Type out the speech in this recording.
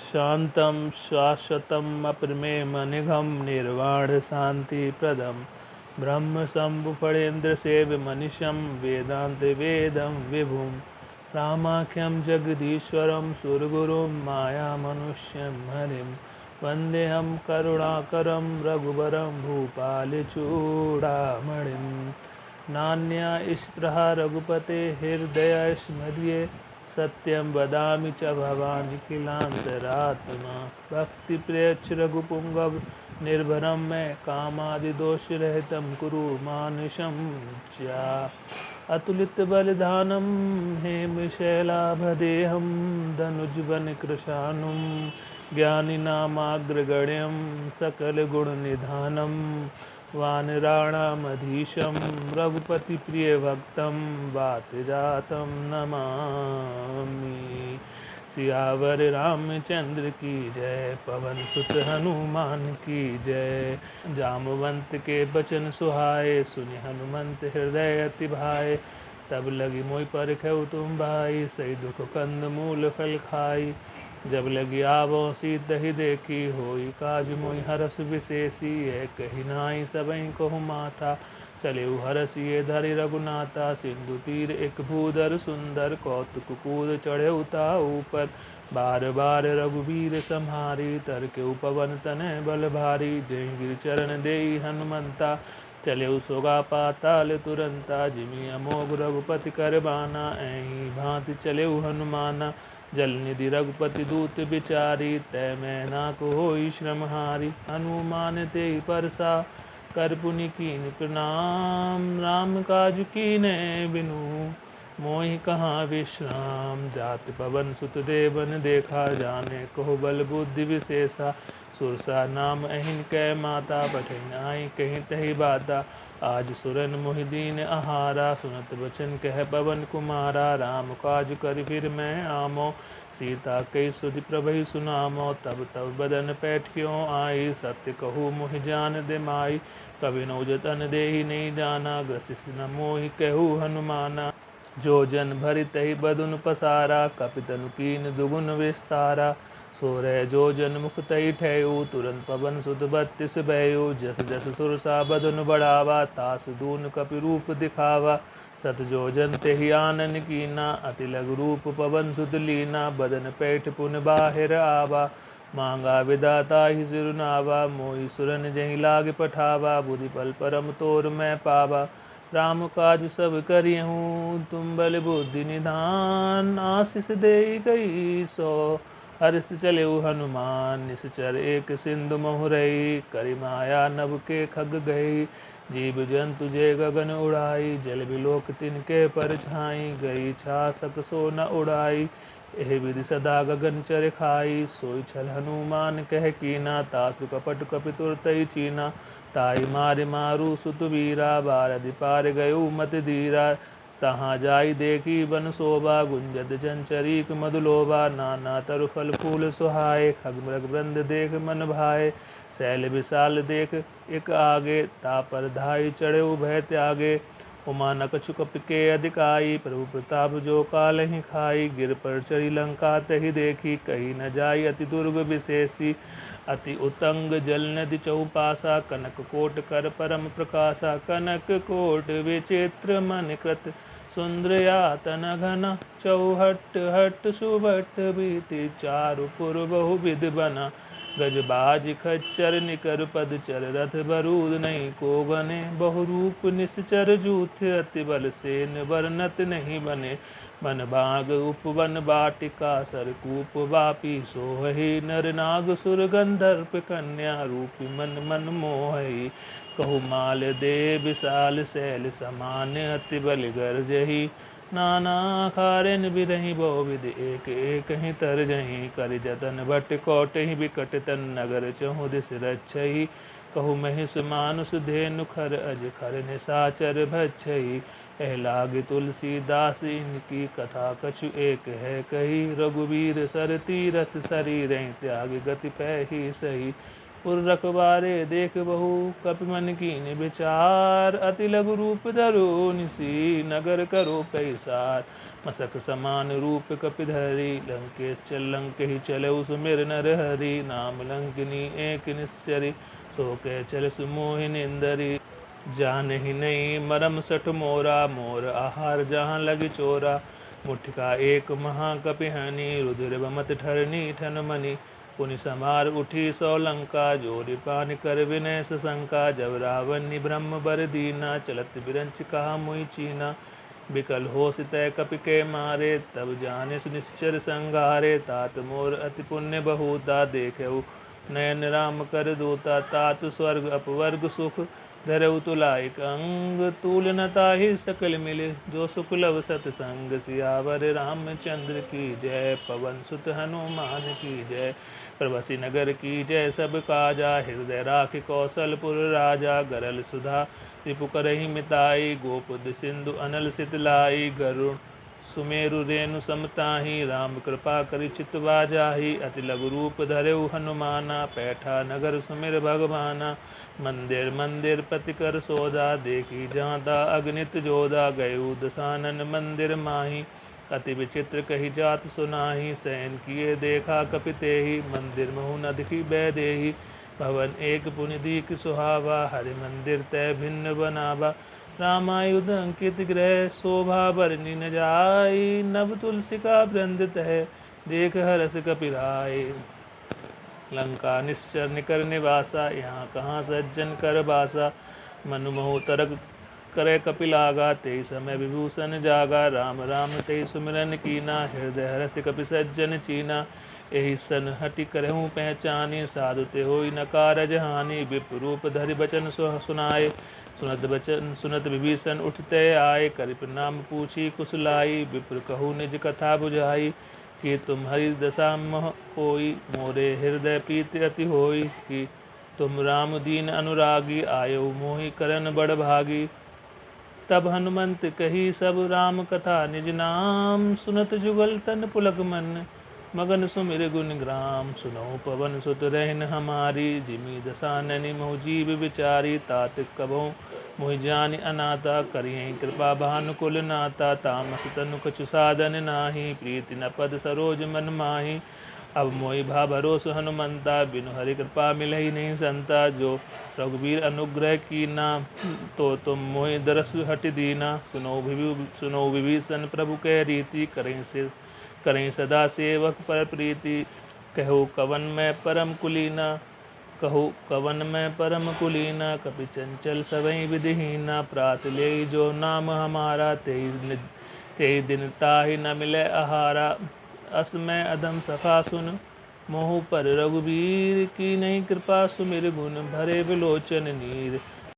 शान्तं शाश्वतम् अप्रमेयमनिघं निर्वाणशान्तिप्रदं ब्रह्मशम्भुफणेन्द्रसेव्यमनिशं वेदान्तवेदं विभुं रामाख्यं जगदीश्वरं सुरगुरुं मायामनुष्यं हरिं वन्देऽहं करुणाकरं रघुवरं भूपालचूडामणिं नान्या स्पृहा रघुपते हृदयस्मर्ये सत्यं वदामि च भवानिखिलान्तरात्मा भक्तिप्रियच्छ रघुपुङ्गव निर्भरं मे कामादिदोषरहितं कुरु मानुषं च अतुलितबलिदानं हेमशैलाभदेहं धनुजवनकृशानुं ज्ञानिनामाग्रगण्यं सकलगुणनिधानं वानराणामधीशं रघुपतिप्रियभक्तं वातजातं नमामि। सियावर रामचंद्र की जय, पवन सुत हनुमान की जय। जामवंत के बचन सुहाए, सुनि हनुमंत हृदय अति भाए। तब लगी मोहि परखहु तुम भाई, सही दुख कंद मूल फल खाई। जब लगी आवो सीत ही देखी, होई काज मोहि हरस विशेषी। है कही नाई सबहि कहु माथा, चले हरसिए धरि रघुनाथा। सिंधु तीर एक भूधर सुंदर, कौतुक कूद चढ़े उता ऊपर। बार बार रघुवीर सम्हारी, तरके पवन तनय बल भारी। जय गिर चरण देई हनुमंता, चले सोगा पाताल तुरंता। जिमि अमोघ रघुपति कर बाना, ऐहि भांति चले हनुमाना। जल निधि रघुपति दूत बिचारी, तै मैं नाक होई श्रम हारी। हनुमान तेहि परसा, कर पुनि कीन प्रणाम। राम काज कीने बिनु, मोहि कहाँ विश्राम। जात पवन सुत देवन देखा, जाने कहो बल बुद्धि विशेषा। सुरसा नाम अहिन कै माता, पठै नाहि कहीं तहि बाता। आज सुरन मोहि दीन आहारा, सुनत बचन कह पवन कुमारा। राम काज कर फिर मैं आमो, सीता कई सुधि प्रभु सुनामो। तब तब बदन पैठियों आई, सत्य कहूँ मोहि जान दे माई। कवि नौजतन देहि नहीं जाना, ग्रसिस न मोहि कहूँ हनुमाना। जो जन भरि तहि बदन पसारा, कपितनु कीन दुगुन विस्तारा। सोरह जो जन मुख तहि ठहु, तुरंत पवन सुत बत्तीस बहु। जस जस सुरसा बदन बढ़ावा, तास दून कपि रूप दिखावा। सत जो जन तेहि आनन कीना, अति लघु रूप पवन सुत लीना। बदन पैठ पुन बाहिर आवा, मांगा विदाता ही सिरुनावा। मोहि सुरन जहि लाग पठावा, बुद्धि बल परम तोर मैं पावा। राम काज सब करिहूँ, तुम बल बुद्धि निधान। आशीष देई गई सो, हर्ष चले हनुमान। निश्चर एक सिंधु मोहरई, करि माया नभ के खग गई। जीव जंतु जे गगन उड़ाई, जल बिलोक तिनके पर छाई। गई छासक सो न उड़ाई, एह विधि सदा गगन चर खाई। सोई छल हनुमान कह कीना, तासु कपट कपि तुरतई चीना। ताई मारे मारू सुत वीरा, बारधि पार गयो मत धीरा। तहाँ जाई देखी बन शोभा, गुंजद चंचरीक मधुलोभा। नाना तरु फल फूल सुहाए, खग मृग वृंद देख मन भाए। शैल विशाल देख एक आगे, तापर धाई चढ़े भय त्यागे। उमा नकछु कपिके अधिकाई, प्रभु प्रताप जो कालहि खाई। गिर पर चढ़ी लंका तहि देखी, कही न जाई अति दुर्ग विशेषी। अति उतंग जल नदि चौपासा, कनक कोट कर परम प्रकाशा। कनक कोट विचित्र मन कृत, सुंदरयातन घना। चौहट हट सुभट बीति, चारु पुर बहु विध बना। गजबाज खच्चर निकर पदचर, रथ बरूद नहीं को गने। बहुरूप निश्चर जूथ, अति बल सेन वर्णत नहीं बने। मन बाग उपवन बाटिका, सरकूप वापी सोहहि। नर नाग सुर गंधर्प कन्या, रूप मन मन मोहि। कहु माल दे विशाल शैल समान, अति बल गर्जहि। नाना खारिन बिरहि बहु विधि, एक एक ही तर जहि। कर जतन भट कौटहि बिकट तन, नगर चहु दिस रक्षहि। कहु महिष मानुष धेनु खर, अज खर निशाचर भक्षहि। एह लागी तुलसीदास इनकी कथा, कछु एक है कही। रघुवीर सर तीरथ शरीरहि, त्याग गति पैहि सही। पुर रखबारे देख बहु, कपि मन कीन विचार। अति लघु रूप धरो निसी, नगर करो पैसार। मसक समान रूप कपिधरि लंकेश चल लंक ही चलऊ सुमिर नर हरि नाम लंकिनी एक निश्चरी सो के चल सुमोहि निंदरी जान ही नहीं मरम सठ मोरा मोर आहार जहाँ लगी चोरा मुठिका एक महाकपिहनि रुधिर बमत ठरनी ठन मनि पुनि समार उठी सौ लंका जोरि पान कर विनय सशंका जब रावण ब्रह्म बर दीना चलत बिरंच कहा मुई चीना बिकल हो सितय कपि के मारे तब जाने सुनिश्चर संघारे तात मोर अति पुण्य बहुता देखेऊ नयन राम कर दूता तात स्वर्ग अपवर्ग सुख धरऊ तुलाइक अंग तूल न ताहि सकल मिले जो सुख लव सतसंग सियावर रामचंद्र की जय पवन सुत हनुमान की जय प्रभसी नगर की जय सब काजा हृदय राख कौशलपुर राजा गरल सुधा रिपु करहि मिताई गोपुद सिंधु अनल सितलाई गरुण सुमेरु रेणु समताहि राम कृपा करि चितवा जाहि अति लघु रूप धरेउ हनुमाना पैठा नगर सुमिर भगवाना मंदिर मंदिर पति कर सोदा देखी जाता अगणित जोधा गयु दसानन मंदिर माही अति विचित्र कही जात सुनाही सैन किए देखा कपितेहि मंदिर महु न दिखी बैदेही भवन एक पुनि दीक सुहावा हरि मंदिर तय भिन्न बनावा रामायुध अंकित ग्रह शोभा बरनी न जाई नभ तुलसी का वृंद तह देख हरस कपिराय लंका निश्चर निकर निवासा यहाँ कहाँ सज्जन कर बासा मनु मोह तरक करे कपिलागा ते समय विभूषण जागा राम राम ते सुमिरन कीना हृदय हरस कपि सज्जन चीना यही सन हटि करहूँ पहचानी साधु ते होई न कारज हानि विप्र रूप धरि बचन सुनाए सुनत बचन सुनत विभीषण उठते आए करि प्रणाम पूछी कुशलाई विप्र कहू निज कथा बुझाई कि तुम हरि दशा मह कोई मोरे हृदय प्रीति अति होई कि तुम राम दीन अनुरागी आयो मोहि करन बड़ भागी तब हनुमंत कही सब राम कथा निज नाम सुनत जुगल तन पुलक मन मगन सुमिर गुण ग्राम सुनो पवन सुत रहन हमारी जिमी दसाननि मोह जीव विचारी तात कबो मोहि जानि अनाथा करियहि कृपा भानुकुल नाता तामस तनु कछु साधन नाही प्रीति न पद सरोज मन माही अब मोहि भा भरोस हनुमंता बिनु हरि कृपा मिलहि नहीं संता जो रघुवीर अनुग्रह कीना तो तुम मोहि दरस हट दीना सुनो विभीषण प्रभु कह रीति करें सदा सेवक पर प्रीति कहो कवन में परम कुलीना कहो कवन में परम कुलीना कपि चंचल सवई विधिहीना प्रात ले जो नाम हमारा तेई दिन ताहि न मिले आहारा अस में अधम सखा सुन मोह पर रघुवीर की नहीं कृपा सुमिर गुण भरे विलोचन नीर